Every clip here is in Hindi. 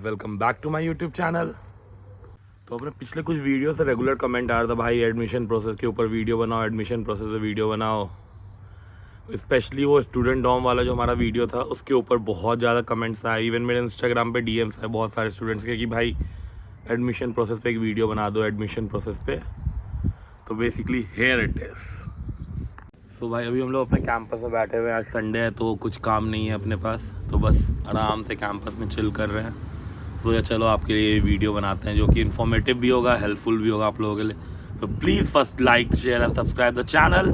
Welcome back to my YouTube channel. तो अपने पिछले कुछ वीडियो से रेगुलर कमेंट आ रहा था, भाई एडमिशन प्रोसेस के ऊपर वीडियो बनाओ, एडमिशन प्रोसेस पे वीडियो बनाओ। स्पेशली वो स्टूडेंट डॉम वाला जो हमारा वीडियो था उसके ऊपर बहुत ज़्यादा कमेंट्स आए। इवन मेरे इंस्टाग्राम पे डीएम्स आए बहुत सारे स्टूडेंट्स के कि भाई एडमिशन प्रोसेस पे एक वीडियो बना दो एडमिशन प्रोसेस पे। तो बेसिकली हेयर इट इज़। सो भाई अभी हम लोग अपने कैंपस में बैठे हुए हैं। आज संडे है तो कुछ काम नहीं है अपने पास, तो बस आराम से कैंपस में चिल कर रहे हैं। तो चलो आपके लिए वीडियो बनाते हैं जो कि इन्फॉर्मेटिव भी होगा, हेल्पफुल भी होगा आप लोगों के लिए। तो please first like share and subscribe the channel.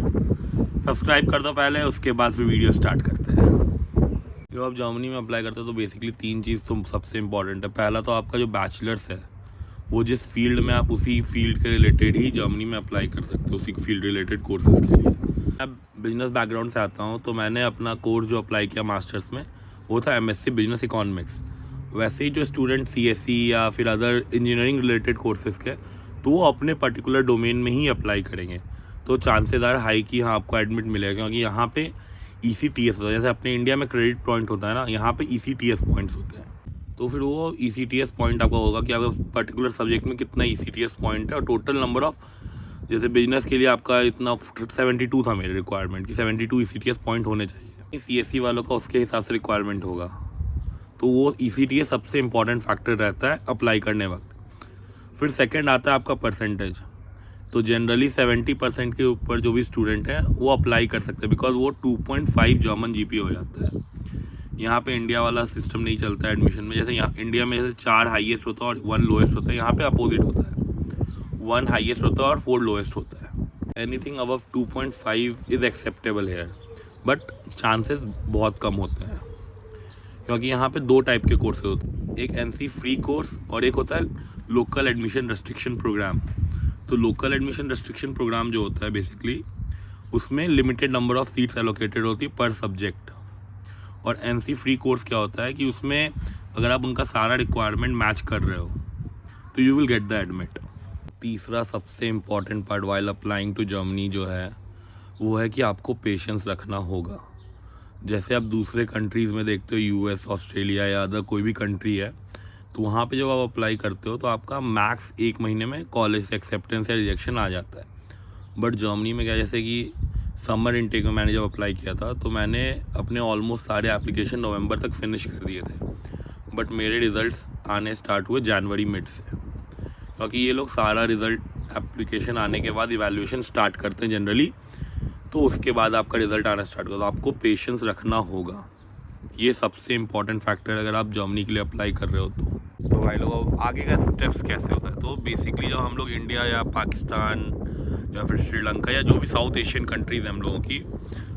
Subscribe कर दो पहले, उसके बाद फिर वीडियो स्टार्ट करते हैं। जो आप जर्मनी में अप्लाई करते हो तो बेसिकली 3 चीज़ तो सबसे इंपॉर्टेंट है। पहला तो आपका जो बैचलर्स है वो जिस फील्ड में आप उसी फील्ड के रिलेटेड ही जर्मनी में अप्लाई कर सकते हो, उसी फील्ड रिलेटेड कोर्सेज़ के लिए। मैं बिजनेस बैकग्राउंड से आता हूँ तो मैंने अपना कोर्स जो अप्लाई किया मास्टर्स में वो था एमएससी बिजनेस इकोनॉमिक्स। वैसे ही जो स्टूडेंट सीएससी या फिर अदर इंजीनियरिंग रिलेटेड कोर्सेज़ के तो वो अपने पर्टिकुलर डोमेन में ही अप्लाई करेंगे, तो चांसेस आर हाई कि हाँ आपको एडमिट मिलेगा। क्योंकि यहाँ पे ECTS होता है, जैसे अपने इंडिया में क्रेडिट पॉइंट होता है ना, यहाँ पे ECTS पॉइंट्स होते हैं। तो फिर वो ECTS पॉइंट आपका होगा कि आपका पर्टिकुलर सब्जेक्ट में कितना ECTS पॉइंट है, और टोटल नंबर ऑफ, जैसे बिजनेस के लिए आपका इतना 72 था मेरे रिक्वायरमेंट कि 72 ECTS पॉइंट होने चाहिए। CSC वालों का उसके हिसाब से रिक्वायरमेंट होगा। तो वो ECTS सबसे इंपॉर्टेंट फैक्टर रहता है अप्लाई करने वक्त। फिर सेकंड आता है आपका परसेंटेज। तो जनरली 70% के ऊपर जो भी स्टूडेंट है वो अप्लाई कर सकते हैं, बिकॉज वो 2.5 जर्मन GPA हो जाता है। यहाँ पे इंडिया वाला सिस्टम नहीं चलता है एडमिशन में। जैसे यहाँ इंडिया में जैसे 4 हाईएस्ट होता है और 1 लोएस्ट होता है, यहाँ पे अपोजिट होता है, 1 हाईएस्ट होता है और 4 लोएस्ट होता है। Anything above 2.5 is acceptable here, but chances बहुत कम होते हैं। क्योंकि यहाँ पे 2 टाइप के कोर्सेज होते हैं, एक NC फ्री कोर्स और एक होता है लोकल एडमिशन रेस्ट्रिक्शन प्रोग्राम। तो लोकल एडमिशन रेस्ट्रिक्शन प्रोग्राम जो होता है बेसिकली उसमें limited number of seats allocated होती है पर सब्जेक्ट। और NC फ्री कोर्स क्या होता है कि उसमें अगर आप उनका सारा रिक्वायरमेंट मैच कर रहे हो तो you will get the admit. तीसरा सबसे important part while applying to Germany जो है वो है कि आपको पेशेंस रखना होगा। जैसे आप दूसरे कंट्रीज़ में देखते हो, US, ऑस्ट्रेलिया या अदर कोई भी कंट्री है, तो वहाँ पे जब आप अप्लाई करते हो तो आपका मैक्स 1 महीने में कॉलेज से एक्सेप्टेंस या रिजेक्शन आ जाता है। बट जर्मनी में क्या, जैसे कि समर इनटेक में मैंने जब अप्लाई किया था तो मैंने अपने ऑलमोस्ट सारे एप्लीकेशन नवंबर तक फिनिश कर दिए थे, बट मेरे रिज़ल्ट्स आने स्टार्ट हुए जनवरी मिड से। क्योंकि ये लोग सारा रिज़ल्ट एप्लीकेशन आने के बाद इवैल्यूएशन स्टार्ट करते हैं जनरली, तो उसके बाद आपका रिज़ल्ट आना स्टार्ट होगा। तो आपको पेशेंस रखना होगा, ये सबसे इम्पॉर्टेंट फैक्टर है अगर आप जर्मनी के लिए अप्लाई कर रहे हो तो भाई लोग आगे का स्टेप्स कैसे होता है। तो बेसिकली जब हम लोग इंडिया या पाकिस्तान या फिर श्रीलंका या जो भी साउथ एशियन कंट्रीज़ हैं हम लोगों की,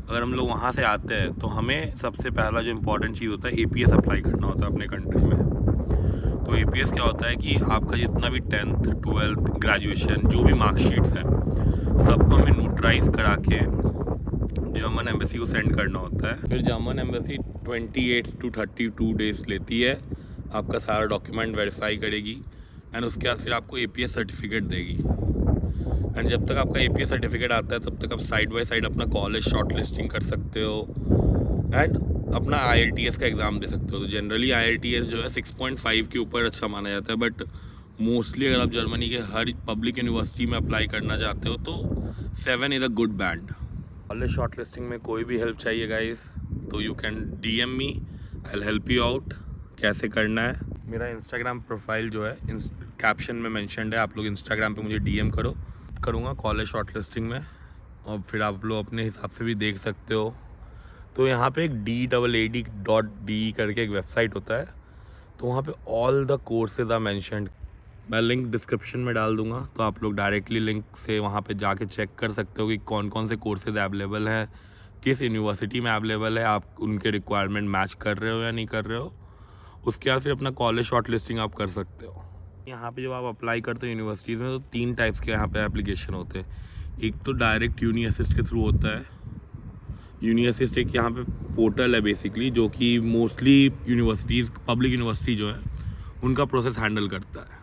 अगर हम लोग वहाँ से आते हैं तो हमें सबसे पहला जो इम्पोर्टेंट चीज़ होता है APS अप्लाई करना होता है अपने कंट्री में। तो APS क्या होता है कि आपका जितना भी 10th 12th ग्रेजुएशन जो भी मार्कशीट्स हैं सबको हमें नोटराइज करा के जर्मन एम्बेसी को सेंड करना होता है। फिर जर्मन एम्बेसी 28 to 32 डेज लेती है, आपका सारा डॉक्यूमेंट वेरीफाई करेगी एंड उसके बाद फिर आपको APS सर्टिफिकेट देगी। एंड जब तक आपका APS सर्टिफिकेट आता है तब तक आप साइड बाय साइड अपना कॉलेज शॉर्ट लिस्टिंग कर सकते हो एंड अपना IELTS का एग्ज़ाम दे सकते हो। तो जनरली IELTS जो है 6.5 के ऊपर अच्छा माना जाता है, बट मोस्टली अगर आप जर्मनी के हर पब्लिक यूनिवर्सिटी में अप्लाई करना चाहते हो तो 7 is a good band. College short listing में कोई भी हेल्प चाहिए गाइस तो you can DM me, I will help you out. कैसे करना है, मेरा इंस्टाग्राम प्रोफाइल जो है कैप्शन में मेंशन्ड है, आप लोग इंस्टाग्राम पे मुझे DM करूँगा कॉलेज शॉर्ट लिस्टिंग में, और फिर आप लोग अपने हिसाब से भी देख सकते हो। तो यहाँ पे एक DAAD.de करके एक वेबसाइट होता है, तो वहाँ पे all the courses are mentioned. मैं लिंक डिस्क्रिप्शन में डाल दूँगा, तो आप लोग डायरेक्टली लिंक से वहाँ पे जाके चेक कर सकते हो कि कौन कौन से कोर्सेज अवेलेबल हैं, किस यूनिवर्सिटी में अवेलेबल है, आप उनके रिक्वायरमेंट मैच कर रहे हो या नहीं कर रहे हो। उसके बाद फिर अपना कॉलेज शॉर्ट लिस्टिंग आप कर सकते हो। यहाँ पे जब आप अप्लाई करते हो यूनिवर्सिटीज़ में तो 3 टाइप्स के यहाँ पे एप्लीकेशन होते हैं। एक तो डायरेक्ट यूनी असिस्ट के थ्रू होता है। यूनी असिस्ट एक यहाँ पे पोर्टल है बेसिकली, जो कि मोस्टली यूनिवर्सिटीज़, पब्लिक यूनिवर्सिटी जो है उनका प्रोसेस हैंडल करता है।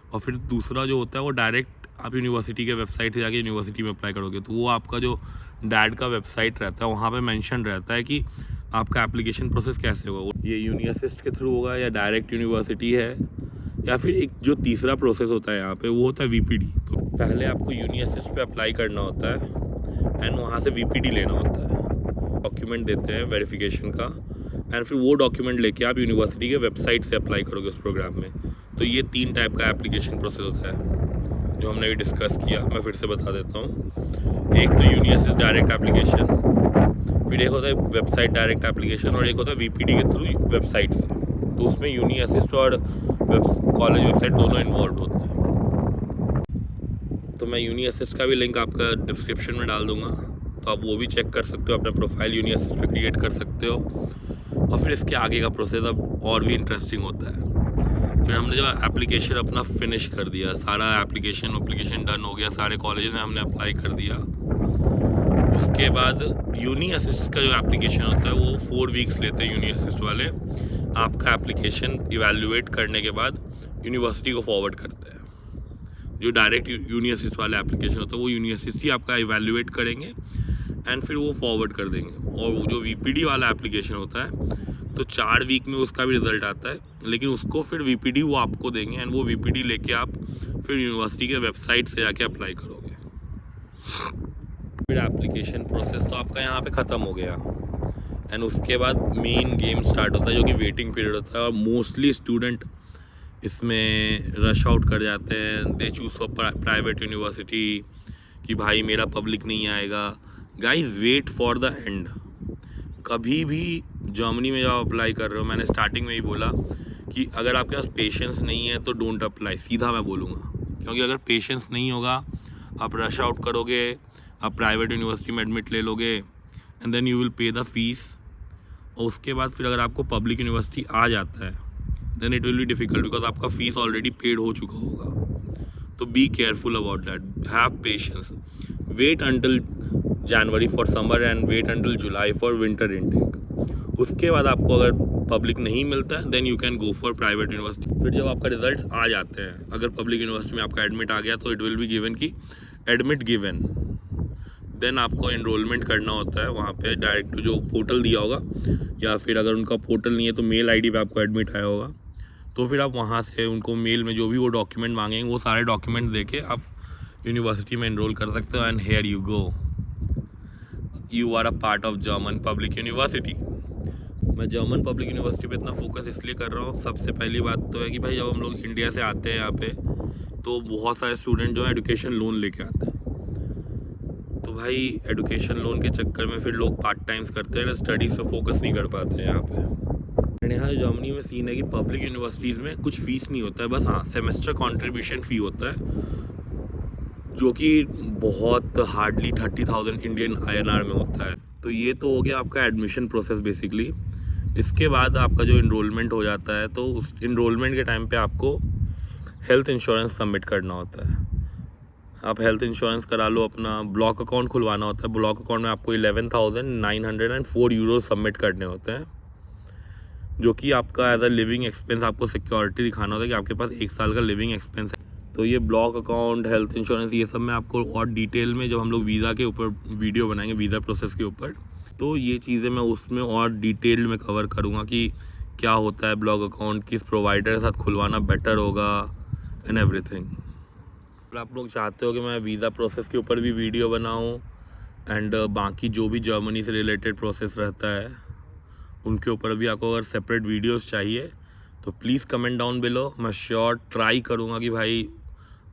और फिर दूसरा जो होता है वो डायरेक्ट आप यूनिवर्सिटी के वेबसाइट से जाके यूनिवर्सिटी में अप्लाई करोगे, तो वो आपका जो डैड का वेबसाइट रहता है वहाँ पे मेंशन रहता है कि आपका एप्लीकेशन प्रोसेस कैसे होगा, ये यूनी असिस्ट के थ्रू होगा या डायरेक्ट यूनिवर्सिटी है, या फिर एक जो तीसरा प्रोसेस होता है यहाँ पे वो होता है वीपीडी। तो पहले आपको यूनी असिस्ट पे अप्लाई करना होता है एंड वहाँ से वीपीडी लेना होता है, डॉक्यूमेंट देते हैं वेरिफिकेशन का, एंड फिर वो डॉक्यूमेंट लेके आप यूनिवर्सिटी के वेबसाइट से अप्लाई करोगे उस प्रोग्राम में। तो ये 3 टाइप का एप्लीकेशन प्रोसेस होता है जो हमने भी डिस्कस किया, मैं फिर से बता देता हूँ। एक तो यूनी असिस्ट डायरेक्ट एप्लीकेशन, फिर एक होता है वेबसाइट डायरेक्ट एप्लीकेशन, और एक होता है वीपीडी के थ्रू वेबसाइट से। तो उसमें यूनी असिस्ट और कॉलेज वेबसाइट दोनों इन्वॉल्व होते हैं। तो मैं यूनी असिस्ट का भी लिंक आपका डिस्क्रिप्शन में डाल दूंगा, तो आप वो भी चेक कर सकते हो, अपना प्रोफाइल यूनी असिस्ट पे क्रिएट कर सकते हो। और फिर इसके आगे का प्रोसेस अब और भी इंटरेस्टिंग होता है। फिर हमने जो एप्लीकेशन अपना फिनिश कर दिया, सारा एप्लीकेशन डन हो गया, सारे कॉलेज में हमने अप्लाई कर दिया। उसके बाद यूनी असिस्ट का जो एप्लीकेशन होता है वो 4 वीक्स लेते हैं यूनी असिस्ट वाले। आपका एप्लीकेशन इवैल्यूएट करने के बाद यूनिवर्सिटी को फॉरवर्ड करते हैं। जो डायरेक्ट यूनी असिस्ट वाला एप्लीकेशन होता है वो यूनी असिस्ट ही आपका इवैल्यूएट करेंगे एंड फिर वो फॉरवर्ड कर देंगे। और जो वीपीडी वाला एप्लीकेशन होता है तो 4 वीक में उसका भी रिजल्ट आता है, लेकिन उसको फिर वीपीडी वो आपको देंगे एंड वो वीपीडी लेके आप फिर यूनिवर्सिटी के वेबसाइट से जाके अप्लाई करोगे। फिर एप्लीकेशन प्रोसेस तो आपका यहाँ पे ख़त्म हो गया एंड उसके बाद मेन गेम स्टार्ट होता है जो कि वेटिंग पीरियड होता है। और मोस्टली स्टूडेंट इसमें रश आउट कर जाते हैं, they choose for private university कि भाई मेरा पब्लिक नहीं आएगा। Guys wait for the end. कभी भी जर्मनी में जब आप अप्लाई कर रहे हो, मैंने स्टार्टिंग में ही बोला कि अगर आपके पास पेशेंस नहीं है तो डोंट अप्लाई, सीधा मैं बोलूँगा। क्योंकि अगर पेशेंस नहीं होगा, आप रश आउट करोगे, आप प्राइवेट यूनिवर्सिटी में एडमिट ले लोगे and then you will pay the fees. और उसके बाद फिर अगर आपको पब्लिक यूनिवर्सिटी आ जाता है then it will be difficult, because आपका फीस ऑलरेडी पेड हो चुका होगा। तो be careful about that, have patience, wait until January for summer and wait until July for winter intake. उसके बाद आपको अगर पब्लिक नहीं मिलता है then you can go for private university. फिर जब आपका रिजल्ट्स आ जाते हैं, अगर पब्लिक यूनिवर्सिटी में आपका एडमिट आ गया तो इट विल बी गिवन कि एडमिट गिवन। देन आपको एनरोलमेंट करना होता है वहाँ पे, डायरेक्ट जो पोर्टल दिया होगा, या फिर अगर उनका पोर्टल नहीं है तो मेल आईडी पे आपको एडमिट आया होगा। तो फिर आप वहाँ से उनको मेल में जो भी वो डॉक्यूमेंट मांगेंगे वो सारे डॉक्यूमेंट देके आप यूनिवर्सिटी में एनरोल कर सकते हो and here you go, you are a part of German public university. मैं जर्मन पब्लिक यूनिवर्सिटी पे इतना फोकस इसलिए कर रहा हूँ, सबसे पहली बात तो है कि भाई जब हम लोग इंडिया से आते हैं यहाँ पे तो बहुत सारे स्टूडेंट जो है एजुकेशन लोन लेके आते हैं। तो भाई एजुकेशन लोन के चक्कर में फिर लोग पार्ट टाइम्स करते हैं, स्टडीज़ पे फोकस नहीं कर पाते हैं यहाँ पे। यहाँ जर्मनी में सीन है कि पब्लिक यूनिवर्सिटीज़ में कुछ फ़ीस नहीं होता है, बस हाँ सेमेस्टर कॉन्ट्रीब्यूशन फ़ी होता है जो कि बहुत हार्डली 30,000 इंडियन INR में होता है। तो ये तो हो गया आपका एडमिशन प्रोसेस बेसिकली। इसके बाद आपका जो इनरोलमेंट हो जाता है तो उस इनरोलमेंट के टाइम पे आपको हेल्थ इंश्योरेंस सबमिट करना होता है। आप हेल्थ इंश्योरेंस करा लो, अपना ब्लॉक अकाउंट खुलवाना होता है। ब्लॉक अकाउंट में आपको 11,904 यूरो सबमिट करने होते हैं, जो कि आपका एज अ लिविंग एक्सपेंस आपको सिक्योरिटी दिखाना होता है कि आपके पास 1 साल का लिविंग एक्सपेंस है। तो ये ब्लॉक अकाउंट, हेल्थ इंश्योरेंस, ये सब मैं आपको और डिटेल में जब हम लोग वीज़ा के ऊपर वीडियो बनाएंगे, वीज़ा प्रोसेस के ऊपर, तो ये चीज़ें मैं उसमें और डिटेल में कवर करूँगा कि क्या होता है ब्लॉक अकाउंट, किस प्रोवाइडर के साथ खुलवाना बेटर होगा एंड एवरीथिंग। अगर आप लोग चाहते हो कि मैं वीज़ा प्रोसेस के ऊपर भी वीडियो बनाऊँ एंड बाकी जो भी जर्मनी से रिलेटेड प्रोसेस रहता है उनके ऊपर भी आपको अगर सेपरेट वीडियोस चाहिए तो प्लीज़ कमेंट डाउन बिलो। मैं श्योर ट्राई करूँगा कि भाई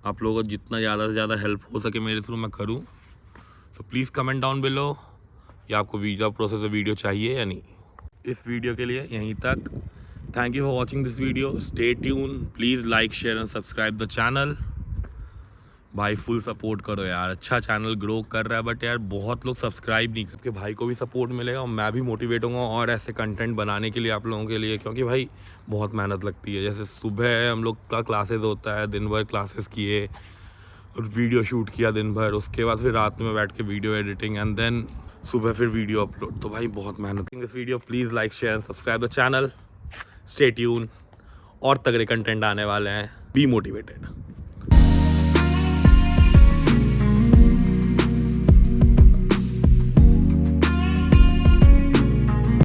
आप लोगों को जितना ज़्यादा से ज़्यादा हेल्प हो सके मेरे थ्रू मैं करूँ। तो प्लीज़ कमेंट डाउन बिलो या आपको वीज़ा प्रोसेस वीडियो चाहिए या नहीं। इस वीडियो के लिए यहीं तक। Thank you for watching this video. Stay tune, please like, share and subscribe the channel. भाई फुल सपोर्ट करो यार, अच्छा चैनल ग्रो कर रहा है बट यार बहुत लोग सब्सक्राइब नहीं करते। भाई को भी सपोर्ट मिलेगा और मैं भी मोटिवेट होऊंगा और ऐसे कंटेंट बनाने के लिए आप लोगों के लिए, क्योंकि भाई बहुत मेहनत लगती है। जैसे सुबह हम लोग का क्लासेस होता है, दिन भर क्लासेस किए और वीडियो शूट किया दिन भर, उसके बाद फिर रात में बैठ के वीडियो एडिटिंग एंड देन सुबह फिर वीडियो अपलोड। तो भाई बहुत मेहनत। This video please like, share and subscribe the channel. Stay tune, और तगड़े कंटेंट आने वाले हैं। Be motivated.